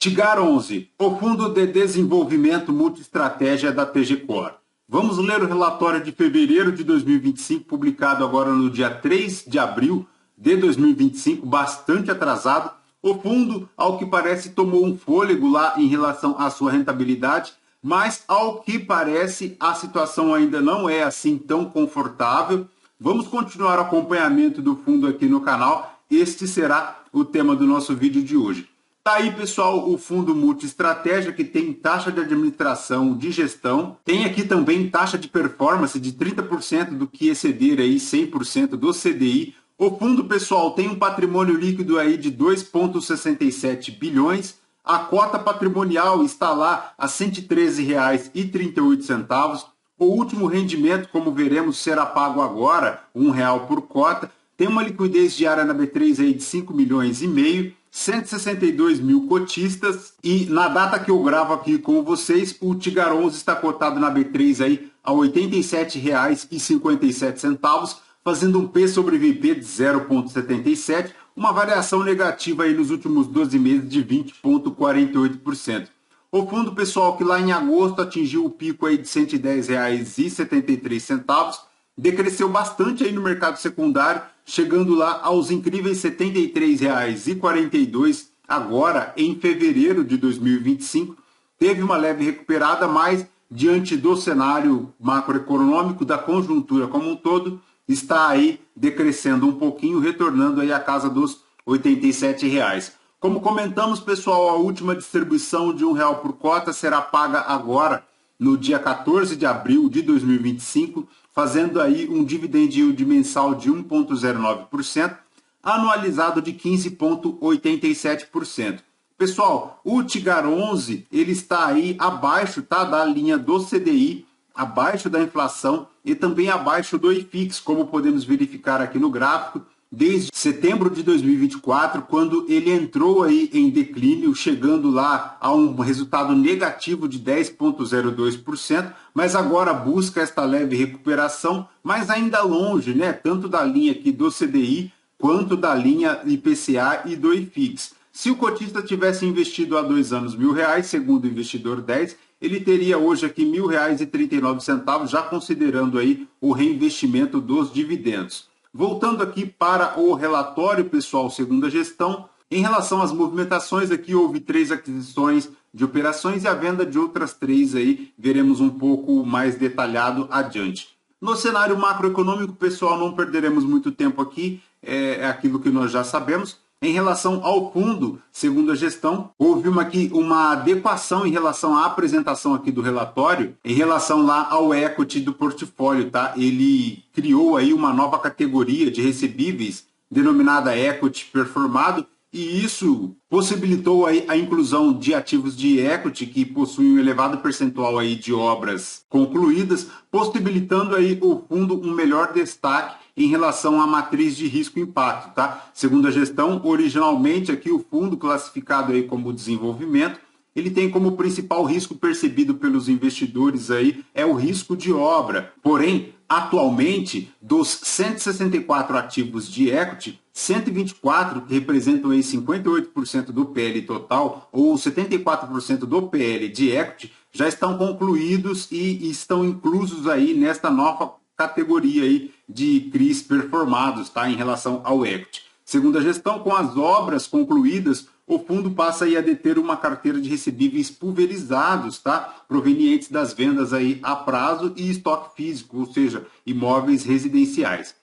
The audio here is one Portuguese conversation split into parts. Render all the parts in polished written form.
TIGAR 11, o Fundo de Desenvolvimento Multiestratégia da TG Core. Vamos ler o relatório de fevereiro de 2025, publicado agora no dia 3 de abril de 2025, bastante atrasado. O fundo, ao que parece, tomou um fôlego lá em relação à sua rentabilidade, mas ao que parece a situação ainda não é assim tão confortável. Vamos continuar o acompanhamento do fundo aqui no canal. Este será o tema do nosso vídeo de hoje. Tá aí, pessoal, o fundo multiestratégia, que tem taxa de administração de gestão. Tem aqui também taxa de performance de 30% do que exceder aí 100% do CDI. O fundo, pessoal, tem um patrimônio líquido aí de 2,67 bilhões. A cota patrimonial está lá a R$ 113,38. O último rendimento, como veremos, será pago agora, R$ 1 por cota. Tem uma liquidez diária na B3 aí de 5 milhões e meio. 162 mil cotistas, e na data que eu gravo aqui com vocês, o TIGAR 11 está cotado na B3 aí a R$ 87,57, fazendo um P sobre VP de 0,77, uma variação negativa aí nos últimos 12 meses de 20,48%. O fundo, pessoal, que lá em agosto atingiu o pico aí de R$ 110,73, decresceu bastante aí no mercado secundário, chegando lá aos incríveis R$ 73,42 agora em fevereiro de 2025. Teve uma leve recuperada, mas diante do cenário macroeconômico, da conjuntura como um todo, está aí decrescendo um pouquinho, retornando aí à casa dos R$ 87. Como comentamos, pessoal, a última distribuição de R$ 1 por cota será paga agora, no dia 14 de abril de 2025, fazendo aí um dividend yield mensal de 1,09%, anualizado de 15,87%. Pessoal, o TIGAR 11, ele está aí abaixo, tá, da linha do CDI, abaixo da inflação e também abaixo do IFIX, como podemos verificar aqui no gráfico, desde setembro de 2024, quando ele entrou aí em declínio, chegando lá a um resultado negativo de 10,02%, mas agora busca esta leve recuperação, mas ainda longe, né, tanto da linha aqui do CDI, quanto da linha IPCA e do IFIX. Se o cotista tivesse investido há 2 anos R$ 1.000, segundo o investidor 10, ele teria hoje aqui R$ 1.000,39, já considerando aí o reinvestimento dos dividendos. Voltando aqui para o relatório, pessoal, segundo a gestão, em relação às movimentações, aqui houve 3 aquisições de operações e a venda de outras 3 aí, veremos um pouco mais detalhado adiante. No cenário macroeconômico, pessoal, não perderemos muito tempo aqui, é aquilo que nós já sabemos. Em relação ao fundo, segundo a gestão, houve uma adequação em relação à apresentação aqui do relatório, em relação lá ao equity do portfólio, tá? Ele criou aí uma nova categoria de recebíveis, denominada equity performado, e isso possibilitou aí a inclusão de ativos de equity que possuem um elevado percentual aí de obras concluídas, possibilitando aí o fundo um melhor destaque em relação à matriz de risco e impacto, tá? Segundo a gestão, originalmente aqui o fundo classificado aí como desenvolvimento, ele tem como principal risco percebido pelos investidores aí é o risco de obra. Porém, atualmente, dos 164 ativos de equity, 124, que representam aí 58% do PL total, ou 74% do PL de equity, já estão concluídos e estão inclusos aí nesta nova categoria aí de CRIs performados, tá, em relação ao equity. Segundo a gestão, com as obras concluídas, o fundo passa aí a deter uma carteira de recebíveis pulverizados, tá, provenientes das vendas aí a prazo e estoque físico, ou seja, imóveis residenciais.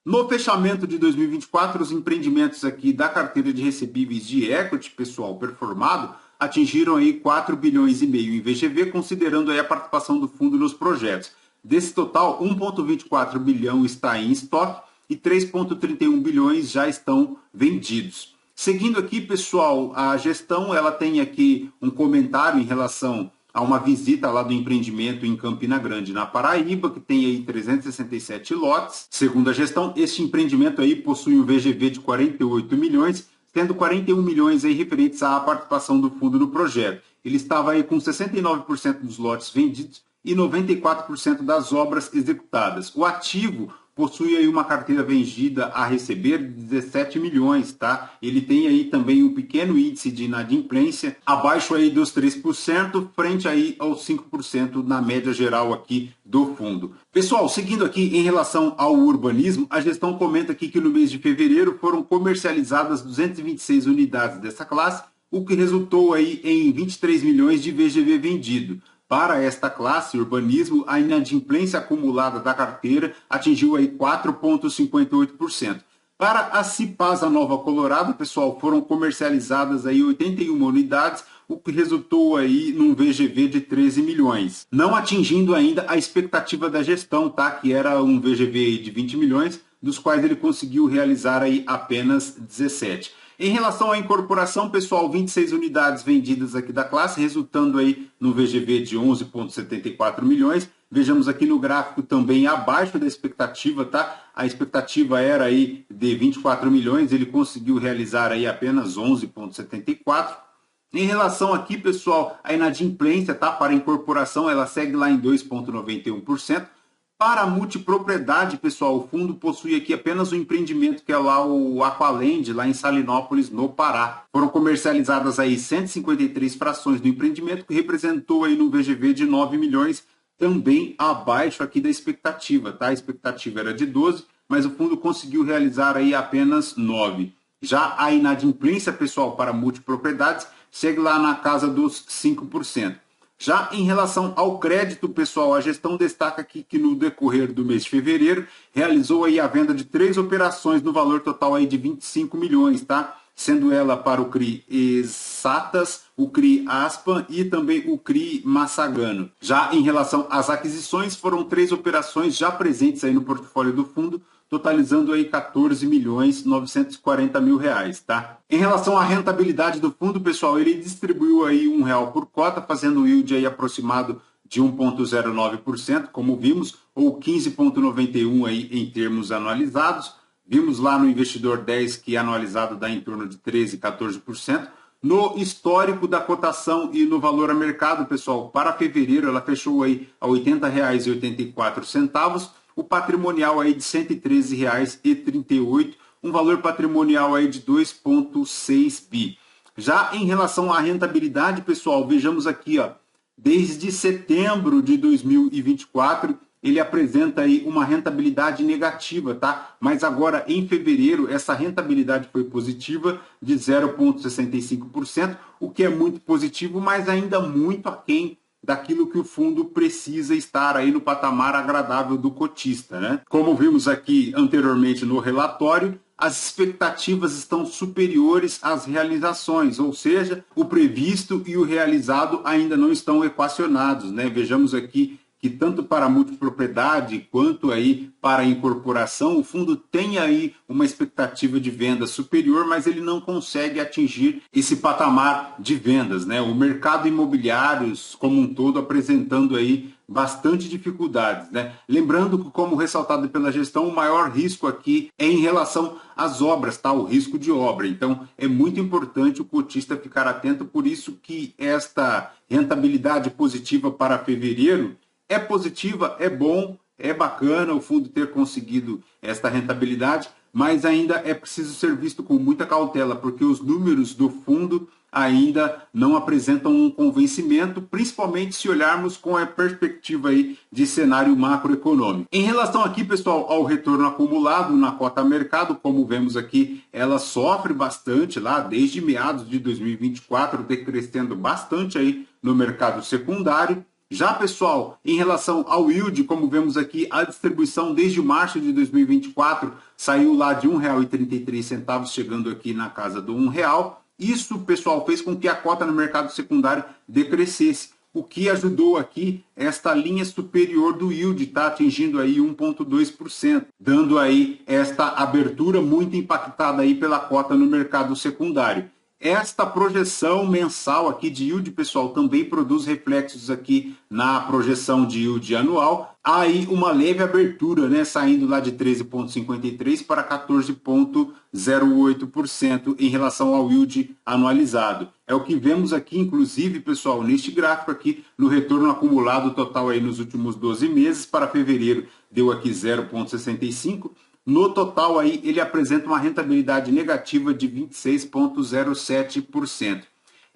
No fechamento de 2024, os empreendimentos aqui da carteira de recebíveis de equity, pessoal, performado, atingiram aí 4 bilhões e meio em VGV, considerando aí a participação do fundo nos projetos. Desse total, 1,24 bilhão está em estoque e 3,31 bilhões já estão vendidos. Seguindo aqui, pessoal, a gestão ela tem aqui um comentário em relação a uma visita lá do empreendimento em Campina Grande, na Paraíba, que tem aí 367 lotes. Segundo a gestão, este empreendimento aí possui um VGV de 48 milhões, tendo 41 milhões aí referentes à participação do fundo no projeto. Ele estava aí com 69% dos lotes vendidos e 94% das obras executadas. O ativo possui aí uma carteira vendida a receber de 17 milhões, tá? Ele tem aí também um pequeno índice de inadimplência, abaixo aí dos 3%, frente aí aos 5% na média geral aqui do fundo. Pessoal, seguindo aqui em relação ao urbanismo, a gestão comenta aqui que no mês de fevereiro foram comercializadas 226 unidades dessa classe, o que resultou aí em 23 milhões de VGV vendido. Para esta classe, urbanismo, a inadimplência acumulada da carteira atingiu aí 4,58%. Para a Cipasa Nova Colorado, pessoal, foram comercializadas aí 81 unidades, o que resultou aí num VGV de 13 milhões. Não atingindo ainda a expectativa da gestão, tá? Que era um VGV de 20 milhões, dos quais ele conseguiu realizar aí apenas 17. Em relação à incorporação, pessoal, 26 unidades vendidas aqui da classe, resultando aí no VGV de 11,74 milhões. Vejamos aqui no gráfico também abaixo da expectativa, tá? A expectativa era aí de 24 milhões, ele conseguiu realizar aí apenas 11,74. Em relação aqui, pessoal, a inadimplência, tá? Para a incorporação, ela segue lá em 2,91%. Para a multipropriedade, pessoal, o fundo possui aqui apenas um empreendimento que é lá o Aqualand, lá em Salinópolis, no Pará. Foram comercializadas aí 153 frações do empreendimento, que representou aí no VGV de 9 milhões, também abaixo aqui da expectativa, tá? A expectativa era de 12, mas o fundo conseguiu realizar aí apenas 9. Já a inadimplência, pessoal, para multipropriedades, segue lá na casa dos 5%. Já em relação ao crédito, pessoal, a gestão destaca aqui que no decorrer do mês de fevereiro realizou aí a venda de 3 operações no valor total aí de 25 milhões, tá? Sendo ela para o CRI Exatas, o CRI Aspan e também o CRI Massagano. Já em relação às aquisições, foram 3 operações já presentes aí no portfólio do fundo, totalizando aí 14 milhões 940 mil reais, tá? Em relação à rentabilidade do fundo, pessoal, ele distribuiu aí R$1 por cota, fazendo um yield aí aproximado de 1,09%, como vimos, ou 15,91 aí em termos anualizados. Vimos lá no investidor 10 que anualizado dá em torno de 13, 14%. No histórico da cotação e no valor a mercado, pessoal, para fevereiro ela fechou aí a R$ 80,84, o patrimonial aí de R$ 113,38, um valor patrimonial aí de 2,6 bi. Já em relação à rentabilidade, pessoal, vejamos aqui, ó, desde setembro de 2024, ele apresenta aí uma rentabilidade negativa, tá? Mas agora em fevereiro essa rentabilidade foi positiva de 0,65%, o que é muito positivo, mas ainda muito aquém daquilo que o fundo precisa estar aí no patamar agradável do cotista, né? Como vimos aqui anteriormente no relatório, as expectativas estão superiores às realizações, ou seja, o previsto e o realizado ainda não estão equacionados, né? Vejamos aqui que tanto para a multipropriedade quanto aí para a incorporação, o fundo tem aí uma expectativa de venda superior, mas ele não consegue atingir esse patamar de vendas, né? O mercado imobiliário como um todo apresentando aí bastante dificuldades, né? Lembrando que, como ressaltado pela gestão, o maior risco aqui é em relação às obras, tá? O risco de obra. Então, é muito importante o cotista ficar atento, por isso que esta rentabilidade positiva para fevereiro é positiva, é bom, é bacana o fundo ter conseguido esta rentabilidade, mas ainda é preciso ser visto com muita cautela, porque os números do fundo ainda não apresentam um convencimento, principalmente se olharmos com a perspectiva aí de cenário macroeconômico. Em relação aqui, pessoal, ao retorno acumulado na cota mercado, como vemos aqui, ela sofre bastante lá desde meados de 2024, decrescendo bastante aí no mercado secundário. Já, pessoal, em relação ao yield, como vemos aqui, a distribuição desde março de 2024 saiu lá de R$ 1,33, chegando aqui na casa do R$1. Isso, pessoal, fez com que a cota no mercado secundário decrescesse, o que ajudou aqui esta linha superior do yield, tá atingindo aí 1,2%, dando aí esta abertura muito impactada aí pela cota no mercado secundário. Esta projeção mensal aqui de yield, pessoal, também produz reflexos aqui na projeção de yield anual, há aí uma leve abertura, né, saindo lá de 13,53% para 14,08% em relação ao yield anualizado. É o que vemos aqui, inclusive, pessoal, neste gráfico aqui, no retorno acumulado total aí nos últimos 12 meses, para fevereiro deu aqui 0,65%. No total aí ele apresenta uma rentabilidade negativa de 26,07%.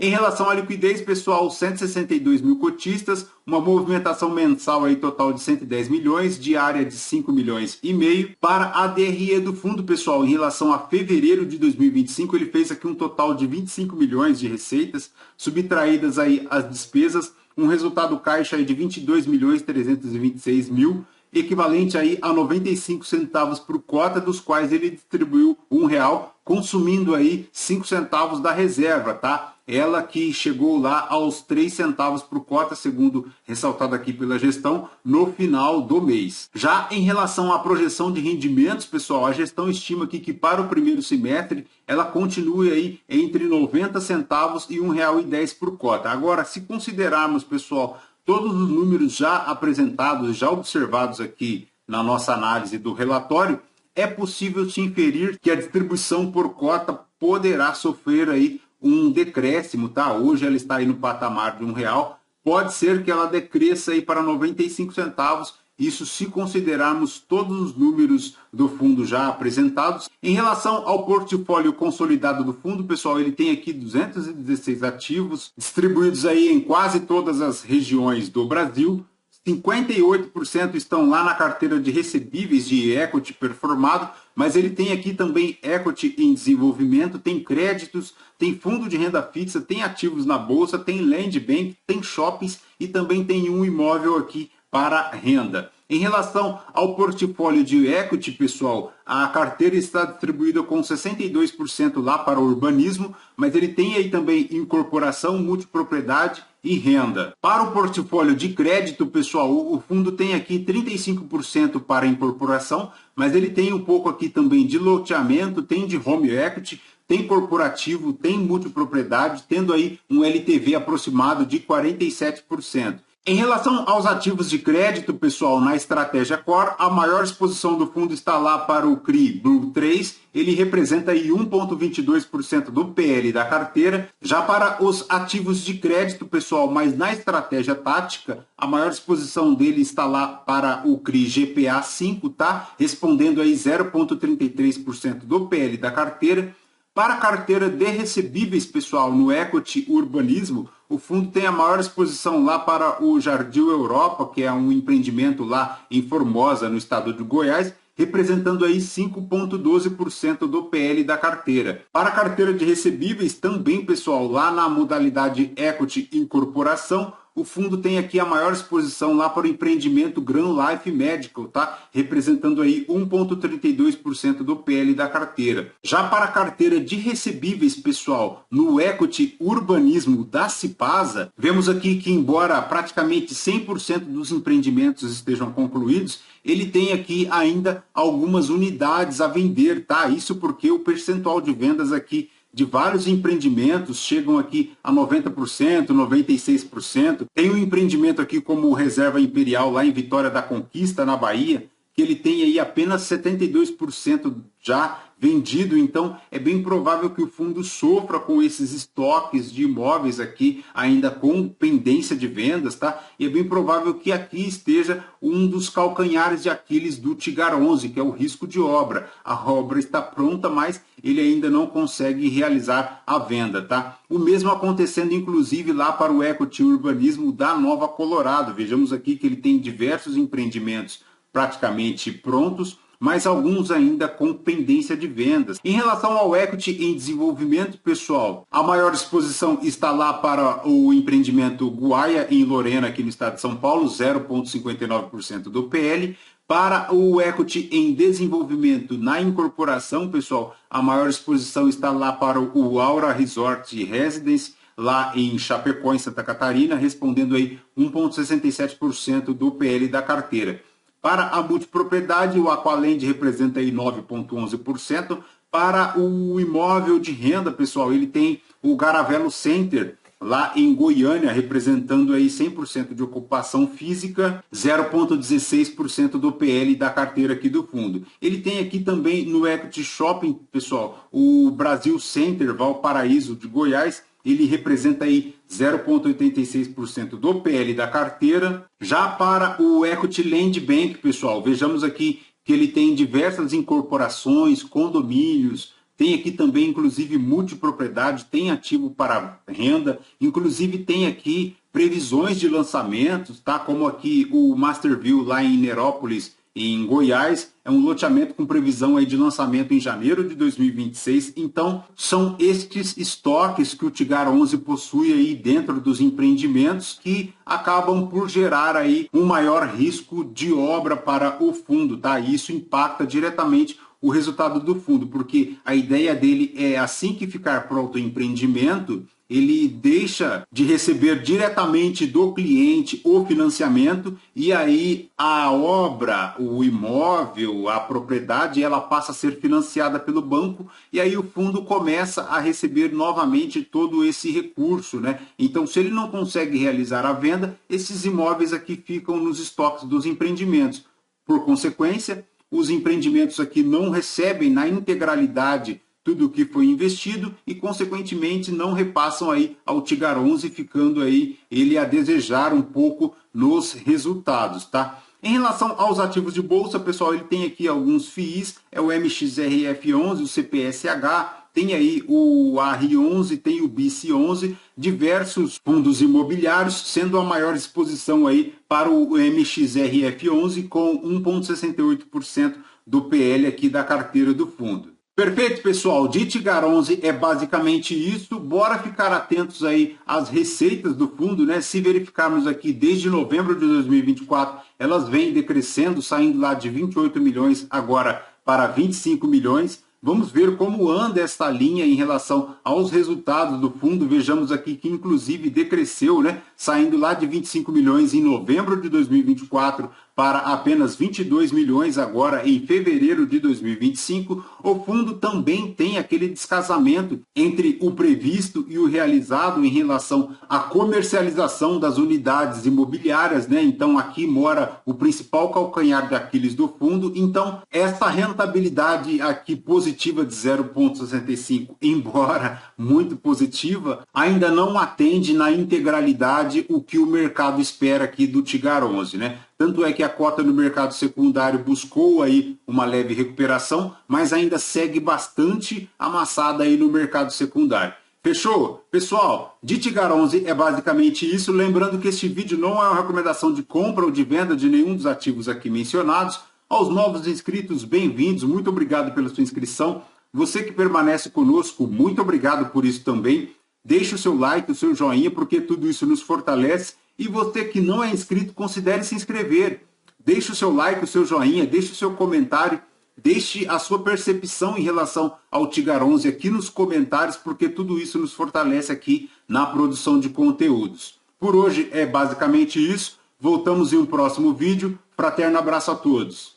Em relação à liquidez, pessoal, 162 mil cotistas, uma movimentação mensal aí total de 110 milhões, diária de 5 milhões e meio. Para a DRE do fundo, pessoal, em relação a fevereiro de 2025, ele fez aqui um total de 25 milhões de receitas, subtraídas aí as despesas, um resultado caixa aí de 22 milhões 326 mil, equivalente aí a 95 centavos por cota, dos quais ele distribuiu R$1, consumindo aí 5 centavos da reserva, tá? Ela que chegou lá aos 3 centavos por cota, segundo ressaltado aqui pela gestão, no final do mês. Já em relação à projeção de rendimentos, pessoal, a gestão estima aqui que para o primeiro semestre ela continue aí entre 90 centavos e R$1,10 por cota. Agora, se considerarmos, pessoal, todos os números já apresentados, já observados aqui na nossa análise do relatório, é possível se inferir que a distribuição por cota poderá sofrer aí um decréscimo, tá? Hoje ela está aí no patamar de R$1. Pode ser que ela decresça aí para 95 centavos, isso se considerarmos todos os números do fundo já apresentados. Em relação ao portfólio consolidado do fundo, pessoal, ele tem aqui 216 ativos, distribuídos aí em quase todas as regiões do Brasil. 58% estão lá na carteira de recebíveis de equity performado, mas ele tem aqui também equity em desenvolvimento, tem créditos, tem fundo de renda fixa, tem ativos na bolsa, tem land bank, tem shoppings e também tem um imóvel aqui para renda. Em relação ao portfólio de equity, pessoal, a carteira está distribuída com 62% lá para o urbanismo, mas ele tem aí também incorporação, multipropriedade e renda. Para o portfólio de crédito, pessoal, o fundo tem aqui 35% para incorporação, mas ele tem um pouco aqui também de loteamento, tem de home equity, tem corporativo, tem multipropriedade, tendo aí um LTV aproximado de 47%. Em relação aos ativos de crédito, pessoal, na estratégia Core, a maior exposição do fundo está lá para o CRI Blue 3, ele representa aí 1,22% do PL da carteira. Já para os ativos de crédito, pessoal, mas na estratégia tática, a maior exposição dele está lá para o CRI GPA 5, tá? Respondendo aí 0,33% do PL da carteira. Para a carteira de recebíveis, pessoal, no equity urbanismo, o fundo tem a maior exposição lá para o Jardim Europa, que é um empreendimento lá em Formosa, no estado de Goiás, representando aí 5,12% do PL da carteira. Para a carteira de recebíveis, também, pessoal, lá na modalidade equity incorporação, o fundo tem aqui a maior exposição lá para o empreendimento Grand Life Medical, tá? Representando aí 1,32% do PL da carteira. Já para a carteira de recebíveis, pessoal, no equity urbanismo da Cipasa, vemos aqui que, embora praticamente 100% dos empreendimentos estejam concluídos, ele tem aqui ainda algumas unidades a vender, tá? Isso porque o percentual de vendas aqui de vários empreendimentos chegam aqui a 90%, 96%. Tem um empreendimento aqui como o Reserva Imperial lá em Vitória da Conquista, na Bahia, que ele tem aí apenas 72% já vendido, então é bem provável que o fundo sofra com esses estoques de imóveis aqui, ainda com pendência de vendas, tá? E é bem provável que aqui esteja um dos calcanhares de Aquiles do Tigar 11, que é o risco de obra. A obra está pronta, mas ele ainda não consegue realizar a venda, tá? O mesmo acontecendo, inclusive, lá para o equity urbanismo da Nova Colorado. Vejamos aqui que ele tem diversos empreendimentos praticamente prontos, mas alguns ainda com pendência de vendas. Em relação ao equity em desenvolvimento, pessoal, a maior exposição está lá para o empreendimento Guaia, em Lorena, aqui no estado de São Paulo, 0,59% do PL. Para o equity em desenvolvimento na incorporação, pessoal, a maior exposição está lá para o Aura Resort Residence, lá em Chapecó, em Santa Catarina, respondendo aí 1,67% do PL da carteira. Para a multipropriedade, o Aqualand representa aí 9,11%. Para o imóvel de renda, pessoal, ele tem o Garavelo Center lá em Goiânia, representando aí 100% de ocupação física, 0,16% do PL da carteira aqui do fundo. Ele tem aqui também no Equity Shopping, pessoal, o Brasil Center Valparaíso de Goiás, ele representa aí 0,86% do PL da carteira. Já para o Equity Land Bank, pessoal, vejamos aqui que ele tem diversas incorporações, condomínios, tem aqui também, inclusive, multipropriedade, tem ativo para renda, inclusive tem aqui previsões de lançamentos, tá? Como aqui o Masterview lá em Nerópolis, em Goiás, é um loteamento com previsão aí de lançamento em janeiro de 2026. Então, são estes estoques que o Tigar 11 possui aí dentro dos empreendimentos que acabam por gerar aí um maior risco de obra para o fundo, tá? Isso impacta diretamente o resultado do fundo, porque a ideia dele é, assim que ficar pronto o empreendimento, ele deixa de receber diretamente do cliente o financiamento e aí a obra, o imóvel, a propriedade, ela passa a ser financiada pelo banco e aí o fundo começa a receber novamente todo esse recurso, né? Então, se ele não consegue realizar a venda, esses imóveis aqui ficam nos estoques dos empreendimentos. Por consequência, os empreendimentos aqui não recebem na integralidade tudo o que foi investido e, consequentemente, não repassam aí ao Tigar 11, ficando aí ele a desejar um pouco nos resultados, tá? Em relação aos ativos de bolsa, pessoal, ele tem aqui alguns FIIs, é o MXRF11, o CPSH, tem aí o AR11, tem o BIC11, diversos fundos imobiliários, sendo a maior exposição aí para o MXRF11 com 1,68% do PL aqui da carteira do fundo. Perfeito, pessoal. De Tigar 11 é basicamente isso. Bora ficar atentos aí às receitas do fundo, né? Se verificarmos aqui desde novembro de 2024, elas vêm decrescendo, saindo lá de 28 milhões agora para 25 milhões. Vamos ver como anda esta linha em relação aos resultados do fundo. Vejamos aqui que, inclusive, decresceu, né? Saindo lá de 25 milhões em novembro de 2024 para apenas 22 milhões agora em fevereiro de 2025. O fundo também tem aquele descasamento entre o previsto e o realizado em relação à comercialização das unidades imobiliárias, né? Então, aqui mora o principal calcanhar de Aquiles do fundo. Então, essa rentabilidade aqui positiva de 0,65, embora muito positiva, ainda não atende na integralidade o que o mercado espera aqui do Tigar 11, né? Tanto é que a cota no mercado secundário buscou aí uma leve recuperação, mas ainda segue bastante amassada aí no mercado secundário. Fechou? Pessoal, de Tigar 11 é basicamente isso. Lembrando que este vídeo não é uma recomendação de compra ou de venda de nenhum dos ativos aqui mencionados. Aos novos inscritos, bem-vindos. Muito obrigado pela sua inscrição. Você que permanece conosco, muito obrigado por isso também. Deixe o seu like, o seu joinha, porque tudo isso nos fortalece. E você que não é inscrito, considere se inscrever. Deixe o seu like, o seu joinha, deixe o seu comentário, deixe a sua percepção em relação ao Tigar 11 aqui nos comentários, porque tudo isso nos fortalece aqui na produção de conteúdos. Por hoje é basicamente isso. Voltamos em um próximo vídeo. Fraterno abraço a todos.